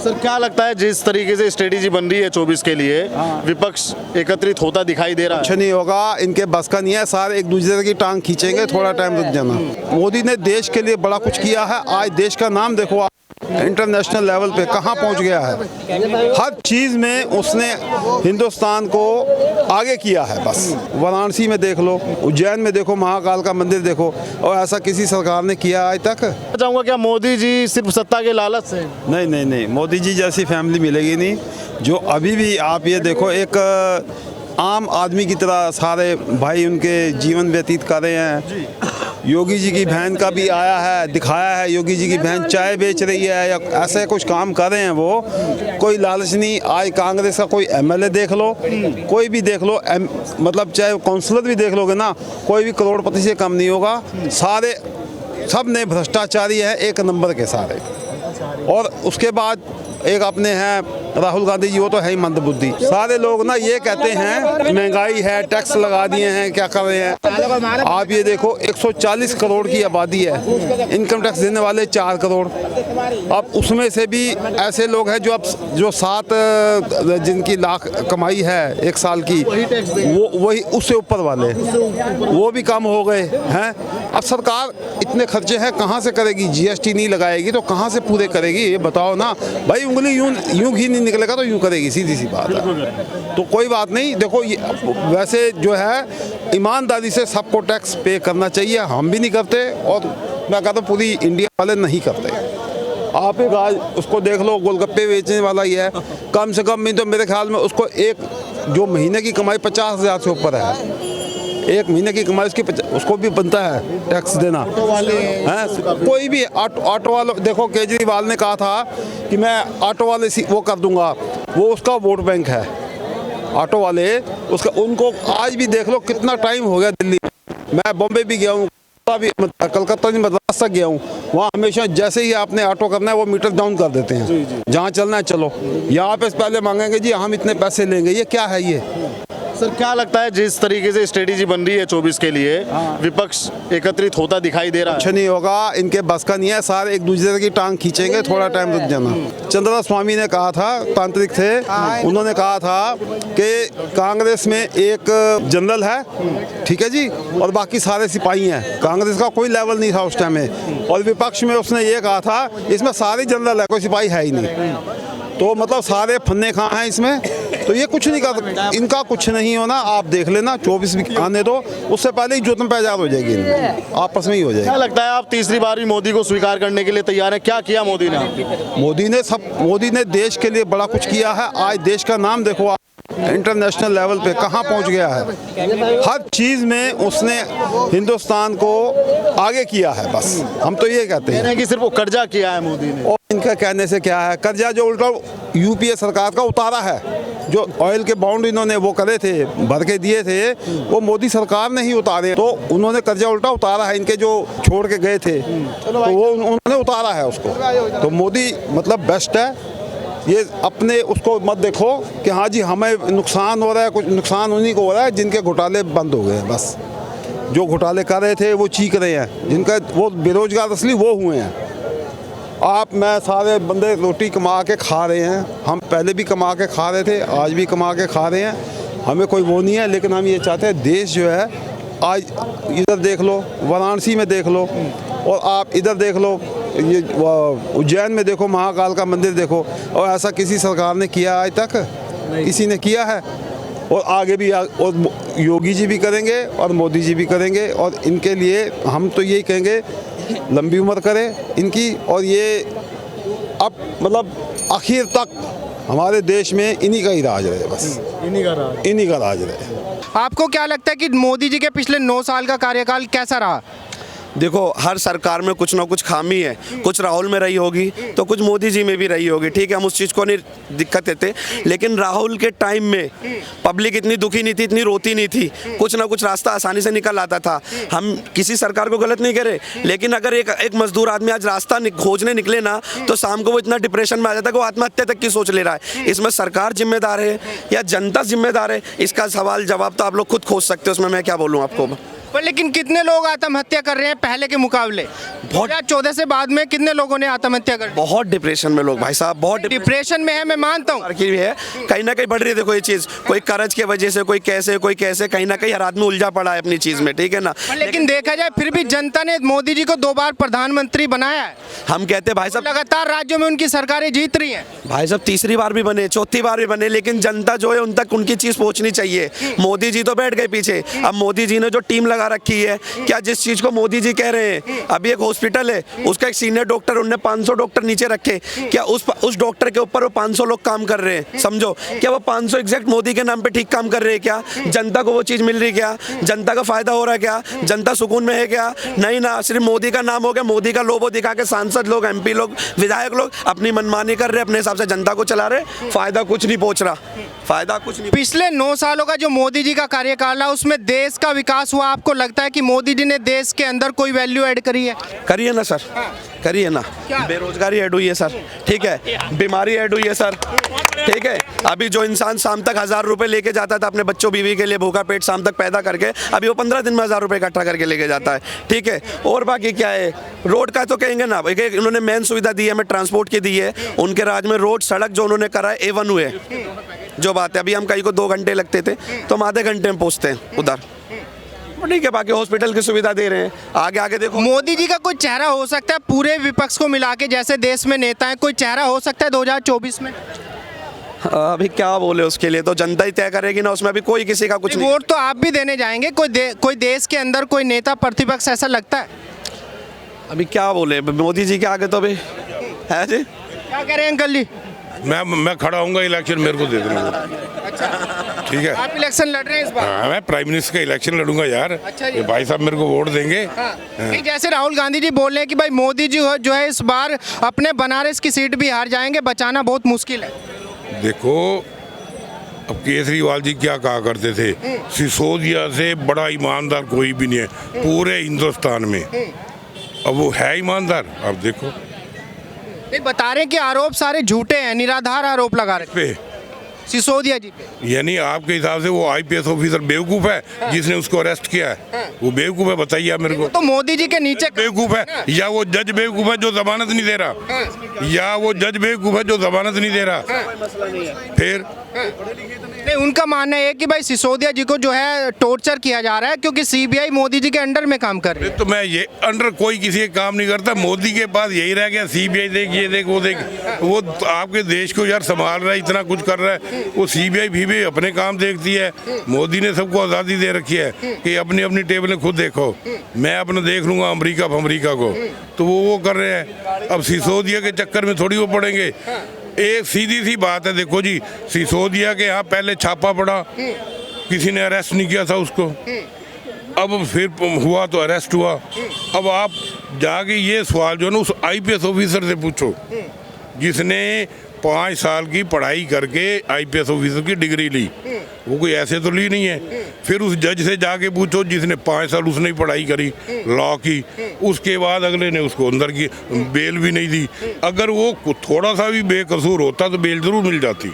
Sir क्या लगता है जिस तरीके से स्ट्रेटेजी बन रही है 24 के लिए, विपक्ष एकत्रित होता दिखाई दे रहा है? कुछ नहीं होगा, इनके बस का नहीं है, सारे एक दूसरे की टांग खींचेंगे, थोड़ा टाइम रुक जाना। मोदी ने देश के लिए बड़ा कुछ किया है। आज देश का नाम देखो आप, इंटरनेशनल लेवल पे कहाँ पहुँच गया है। हर चीज़ में उसने हिंदुस्तान को आगे किया है। बस वाराणसी में देख लो, उज्जैन में देखो, महाकाल का मंदिर देखो, और ऐसा किसी सरकार ने किया आज तक? चाहूंगा क्या मोदी जी सिर्फ सत्ता के लालच से? नहीं नहीं नहीं, मोदी जी जैसी फैमिली मिलेगी नहीं। जो अभी भी आप ये देखो, एक आम आदमी की तरह सारे भाई उनके जीवन व्यतीत कर रहे हैं। योगी जी की बहन का भी आया है, दिखाया है। योगी जी की बहन चाय बेच रही है या ऐसे कुछ काम कर रहे हैं। वो कोई लालच नहीं। आज कांग्रेस का कोई एमएलए देख लो, कोई भी देख लो, मतलब चाहे काउंसलर भी देख लोगे ना, कोई भी करोड़पति से कम नहीं होगा। सारे सब ने भ्रष्टाचारी है, एक नंबर के सारे। और उसके बाद एक अपने हैं राहुल गांधी जी, वो तो है ही मंदबुद्धि। सारे लोग ना ये कहते हैं महंगाई है, टैक्स लगा दिए हैं, क्या कर रहे हैं। आप ये देखो 140 करोड़ की आबादी है, इनकम टैक्स देने वाले 4 करोड़। अब उसमें से भी ऐसे लोग हैं जो 7 जिनकी लाख कमाई है एक साल की, वो वही उससे ऊपर वाले, वो भी कम हो गए हैं। अब सरकार इतने खर्चे हैं, कहाँ से करेगी? जीएसटी नहीं लगाएगी तो कहाँ से पूरे करेगी? ये बताओ ना भाई। उंगली यूं घी नहीं निकलेगा तो यूं करेगी, सीधी सी बात है। तो कोई बात नहीं। देखो वैसे जो है ईमानदारी से सबको टैक्स पे करना चाहिए। हम भी नहीं करते, और मैं कहता हूँ पूरी इंडिया वाले नहीं करते। आप एक आज उसको देख लो, गोलगप्पे बेचने वाला ही है, कम से कम नहीं तो मेरे ख्याल में उसको एक जो महीने की कमाई 50,000 से ऊपर है, एक महीने की कमाई उसको भी बनता है टैक्स देना। हैं कोई भी ऑटो वालों, देखो केजरीवाल ने कहा था कि मैं ऑटो वाले वो कर दूंगा, वो उसका वोट बैंक है ऑटो वाले उसका। उनको आज भी देख लो कितना टाइम हो गया दिल्ली में। मैं बॉम्बे भी गया हूँ, कलकत्ता भी मद्रास तक गया हूँ। वहाँ हमेशा जैसे ही आपने ऑटो करना है वो मीटर डाउन कर देते हैं, जहाँ चलना है चलो। यहाँ पे पहले मांगेंगे जी हम इतने पैसे लेंगे। ये क्या है ये? सर क्या लगता है जिस तरीके से स्ट्रेटेजी बन रही है 24 के लिए, विपक्ष एकत्रित होता दिखाई दे रहा है? कुछ नहीं होगा, इनके बस का नहीं है, सारे एक दूसरे की टांग खींचेंगे, थोड़ा टाइम रुक जाना। चंद्रा स्वामी ने कहा था, तांत्रिक थे, उन्होंने कहा था कि कांग्रेस में एक जनरल है, ठीक है जी, और बाकी सारे सिपाही हैं। कांग्रेस का कोई लेवल नहीं था उस टाइम में। और विपक्ष में उसने ये कहा था इसमें सारे जनरल है, कोई सिपाही है ही नहीं। तो मतलब सारे फन्ने खां हैं इसमें। तो ये कुछ नहीं कर सकते, इनका कुछ नहीं होना। आप देख लेना 24 भी आने दो, उससे पहले ही जोतन पैजार हो जाएगी, आपस में ही हो जाएगी। क्या लगता है आप तीसरी बार भी मोदी को स्वीकार करने के लिए तैयार हैं? क्या किया मोदी ने? मोदी ने देश के लिए बड़ा कुछ किया है। आज देश का नाम देखो आप, इंटरनेशनल लेवल पे कहाँ पहुँच गया है। हर चीज़ में उसने हिंदुस्तान को आगे किया है। बस हम तो ये कहते हैं कि सिर्फ वो कर्जा किया है मोदी ने। और इनका कहने से क्या है, कर्जा जो उल्टा यूपीए सरकार का उतारा है, जो ऑयल के बॉन्ड इन्होंने वो करे थे, भर के दिए थे, वो मोदी सरकार ने ही उतारे। तो उन्होंने कर्जा उल्टा उतारा है, इनके जो छोड़ के गए थे तो वो उन्होंने उतारा है उसको। तो मोदी मतलब बेस्ट है। ये अपने उसको मत देखो कि हाँ जी हमें नुकसान हो रहा है, कुछ नुकसान उन्हीं को हो रहा है जिनके घोटाले बंद हो गए हैं। बस जो घोटाले कर रहे थे वो चीख रहे हैं, जिनका वो बेरोजगार असली वो हुए हैं। आप मैं सारे बंदे रोटी कमा के खा रहे हैं, हम पहले भी कमा के खा रहे थे, आज भी कमा के खा रहे हैं, हमें कोई वो नहीं है। लेकिन हम ये चाहते हैं देश जो है, आज इधर देख लो, वाराणसी में देख लो, और आप इधर देख लो, ये उज्जैन में देखो, महाकाल का मंदिर देखो, और ऐसा किसी सरकार ने किया आज तक? किसी ने किया है? और आगे भी और योगी जी भी करेंगे और मोदी जी भी करेंगे। और इनके लिए हम तो यही कहेंगे लंबी उम्र करें इनकी, और ये अब मतलब आखिर तक हमारे देश में इन्हीं का ही राज रहे। बस इन्हीं का राज रहे। आपको क्या लगता है कि मोदी जी के पिछले 9 साल का कार्यकाल कैसा रहा? देखो हर सरकार में कुछ ना कुछ खामी है, कुछ राहुल में रही होगी तो कुछ मोदी जी में भी रही होगी, ठीक है, हम उस चीज़ को नहीं दिक्कत देते। लेकिन राहुल के टाइम में पब्लिक इतनी दुखी नहीं थी, इतनी रोती नहीं थी, कुछ ना कुछ रास्ता आसानी से निकल आता था। हम किसी सरकार को गलत नहीं करे, लेकिन अगर एक मजदूर आदमी आज रास्ता खोजने निकले ना तो शाम को वो इतना डिप्रेशन में आ जाता है कि वो आत्महत्या तक की सोच ले रहा है। इसमें सरकार जिम्मेदार है या जनता जिम्मेदार है, इसका सवाल जवाब तो आप लोग खुद खोज सकते हो, उसमें मैं क्या बोलूँ आपको। पर लेकिन कितने लोग आत्महत्या कर रहे हैं पहले के मुकाबले? 2014 से बाद में कितने लोगों ने आत्महत्या कर? बहुत डिप्रेशन में लोग भाई साहब, बहुत डिप्रेशन में है, मैं मानता हूँ की भी है, कहीं ना कहीं बढ़ रही है। देखो ये चीज, कोई कर्ज की वजह से, कोई कैसे, कहीं ना कहीं हर आदमी उलझा पड़ा है अपनी चीज में, ठीक है ना। लेकिन देखा जाए फिर भी जनता ने मोदी जी को 2 बार प्रधानमंत्री बनाया है। हम कहते हैं भाई साहब, लगातार राज्यों में उनकी सरकारें जीत रही हैं। भाई साहब तीसरी बार भी बने, चौथी बार भी बने, लेकिन जनता जो है उन तक उनकी चीज पहुंचनी चाहिए। मोदी जी तो बैठ गए पीछे, अब मोदी जी ने जो टीम लगा रखी है, क्या जिस चीज को मोदी जी कह रहे हैं, अभी एक हॉस्पिटल है, उसका एक सीनियर डॉक्टर, उनने 500 डॉक्टर नीचे रखे, क्या उस डॉक्टर के ऊपर वो 500 लोग काम कर रहे हैं? समझो, क्या वो 500 एग्जैक्ट मोदी के नाम पे ठीक काम कर रहे हैं क्या? जनता को वो चीज मिल रही क्या? जनता का फायदा हो रहा है क्या? जनता सुकून में है क्या? नहीं ना, सिर्फ मोदी का नाम हो गया, मोदी का लोगो दिखा के सांसद लोग, MP लोग, विधायक लोग अपनी मनमानी कर रहे, अपने हिसाब से जनता को चला रहे, फायदा कुछ नहीं पहुंच रहा, फायदा कुछ नहीं। पिछले 9 सालों का जो मोदी जी का कार्यकाल है उसमें देश का विकास हुआ, आपको लगता है कि मोदी जी ने देश के अंदर कोई वैल्यू ऐड करी है? करिए ना सर, करिए ना। बेरोजगारी ऐड हुई है सर, ठीक है, बीमारी ऐड हुई है सर, ठीक है। अभी जो इंसान शाम तक 1000 रुपए लेके जाता था अपने बच्चों बीवी के लिए भूखा पेट शाम तक पैदा करके, अभी वो 15 दिन में 1000 रुपए इकट्ठा करके लेके जाता है, ठीक है। और बाकी क्या है, रोड का तो कहेंगे ना, उन्होंने मेन सुविधा दी है, हमें ट्रांसपोर्ट की दी है, उनके राज में रोड सड़क जो उन्होंने करा है A1 हुए, जो बात है। अभी हम कहीं को 2 घंटे लगते थे तो हम आधे घंटे में पहुंचते हैं उधर, ठीक है। बाकी हॉस्पिटल की सुविधा दे रहे हैं, आगे आगे देखो। मोदी जी का कोई चेहरा हो सकता है पूरे विपक्ष को मिला के, जैसे देश में नेता है, कोई चेहरा हो सकता है 2024 में? अभी क्या बोले, उसके लिए तो जनता ही तय करेगी ना, उसमें अभी कोई किसी का कुछ नहीं। वोट तो आप भी देने जाएंगे, कोई देश के अंदर कोई नेता प्रतिपक्ष ऐसा लगता है? अभी क्या बोले, मोदी जी के आगे तो अभी है जी। क्या कह रहे हैं अंकल जी? मैं खड़ा होऊंगा, इलेक्शन मेरे को दे देना। अच्छा, ठीक है, आप इलेक्शन लड़ रहे हैं इस बार? हाँ, मैं प्राइम मिनिस्टर का इलेक्शन लड़ूंगा यार। अच्छा जी। ये भाई साहब मेरे को वोट देंगे। नहीं, जैसे राहुल गांधी जी बोल रहे हैं कि भाई मोदी जी जो है इस बार अपने बनारस की सीट भी हार जाएंगे, बचाना बहुत मुश्किल है। देखो, अब केजरीवाल जी क्या कहा करते थे, सिसोदिया से बड़ा ईमानदार कोई भी नहीं है पूरे हिंदुस्तान में। अब वो है ईमानदार? अब देखो, नहीं, बता रहे हैं कि आरोप सारे झूठे हैं, निराधार आरोप लगा रहे पे हैं सिसोदिया जी पे। यानी आपके हिसाब से वो IPS ऑफिसर बेवकूफ है जिसने उसको अरेस्ट किया है? वो बेवकूफ है, बताइए आप मेरे को। तो मोदी जी के नीचे बेवकूफ है, या वो जज बेवकूफ है जो जमानत नहीं दे रहा, या वो जज बेवकूफ है जो जमानत नहीं दे रहा? फिर नहीं, उनका मानना है कि भाई सिसोदिया जी को जो है टॉर्चर किया जा रहा है क्योंकि CBI मोदी जी के अंडर में काम कर रही है। तो मैं ये अंडर कोई किसी के काम नहीं करता, मोदी के पास यही रह गया, CBI देख, ये देख, वो देख। वो आपके देश को यार संभाल रहा है, इतना कुछ कर रहा है, वो CBI भी अपने काम देखती है। मोदी ने सबको आज़ादी दे रखी है कि अपनी अपनी टेबलें खुद देखो, मैं अपना देख लूंगा अमरीका को, तो वो कर रहे हैं। अब सिसोदिया के चक्कर में थोड़ी वो पड़ेंगे। एक सीधी सी बात है, देखो जी, सिसोदिया के यहाँ पहले छापा पड़ा, किसी ने अरेस्ट नहीं किया था उसको, अब फिर हुआ तो अरेस्ट हुआ। अब आप जाके ये सवाल जो है ना उस IPS ऑफिसर से पूछो जिसने 5 साल की पढ़ाई करके IPS ऑफिसर की डिग्री ली, वो कोई ऐसे तो ली नहीं है। फिर उस जज से जाके पूछो जिसने 5 साल उसने पढ़ाई करी लॉ की, उसके बाद अगले ने उसको अंदर की बेल भी नहीं दी। अगर वो थोड़ा सा भी बेकसूर होता तो बेल जरूर मिल जाती।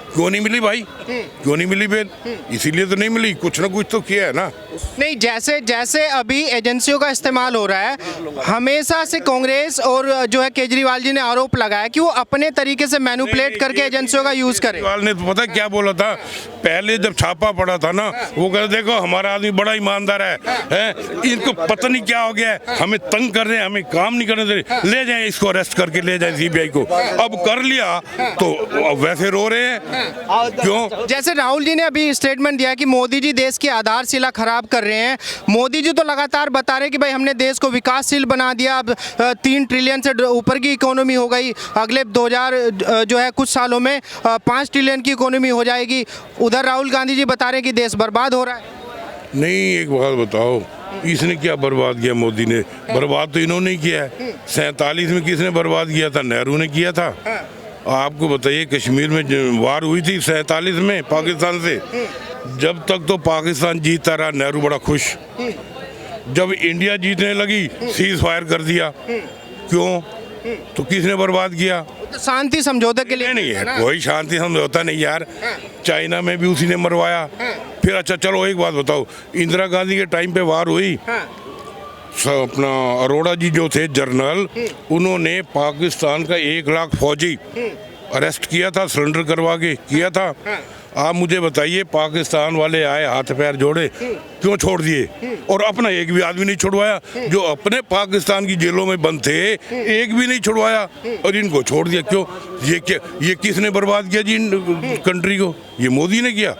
क्यों नहीं मिली भाई, क्यों नहीं मिली बेल? इसीलिए तो नहीं मिली, कुछ ना कुछ तो किया है ना। नहीं, जैसे अभी एजेंसियों का इस्तेमाल हो रहा है, हमेशा से कांग्रेस और जो है केजरीवाल जी ने आरोप लगाया कि वो अपने तरीके से मैनिपुलेट करके एजेंसियों का यूज करे। केजरीवाल ने तो पता क्या बोला था पहले जब छापा पड़ा था ना, वो कहते देखो हमारा आदमी बड़ा ईमानदार है, इनको पता नहीं क्या हो गया है, हमें तंग कर रहे हैं, हमें काम नहीं करने दे रहे, ले जाए इसको अरेस्ट करके ले जाए CBI को। अब कर लिया तो वैसे रो रहे हैं, क्यों? जैसे राहुल जी ने अभी स्टेटमेंट दिया कि मोदी जी देश की आधारशिला खराब कर रहे हैं। मोदी जी तो लगातार बता रहे हैं कि भाई हमने देश को विकासशील बना दिया, अब 3 ट्रिलियन से ऊपर की इकोनॉमी हो गई, अगले 2000 जो है कुछ सालों में 5 ट्रिलियन की इकोनॉमी हो जाएगी। उधर राहुल गांधी जी बता रहे हैं कि देश बर्बाद हो रहा है। नहीं, एक बात बताओ, इसने क्या बर्बाद किया? मोदी ने बर्बाद तो इन्होंने ही किया है। 47 में किसने बर्बाद किया था? नेहरू ने किया था। आपको बताइए, कश्मीर में वार हुई थी 47 में पाकिस्तान से, जब तक तो पाकिस्तान जीतता रहा नेहरू बड़ा खुश। जब इंडिया जीतने लगी सीज फायर कर दिया। क्यों? तो किसने बर्बाद किया? तो शांति समझौते के लिए नहीं है, कोई शांति समझौता नहीं यार। चाइना में भी उसी ने मरवाया। फिर अच्छा चलो एक बात बताओ, इंदिरा गांधी के टाइम पे वार हुई, अपना अरोड़ा जी जो थे जनरल, उन्होंने पाकिस्तान का 1 लाख फौजी अरेस्ट किया था, सरेंडर करवा के किया था। आप मुझे बताइए, पाकिस्तान वाले आए, हाथ पैर जोड़े, क्यों छोड़ दिए? और अपना एक भी आदमी नहीं छुड़वाया। जो अपने पाकिस्तान की जेलों में बंद थे, एक भी नहीं छुड़वाया, और इनको छोड़ दिया। क्यों? ये क्या, ये किसने बर्बाद किया जी इन कंट्री को? ये मोदी ने किया।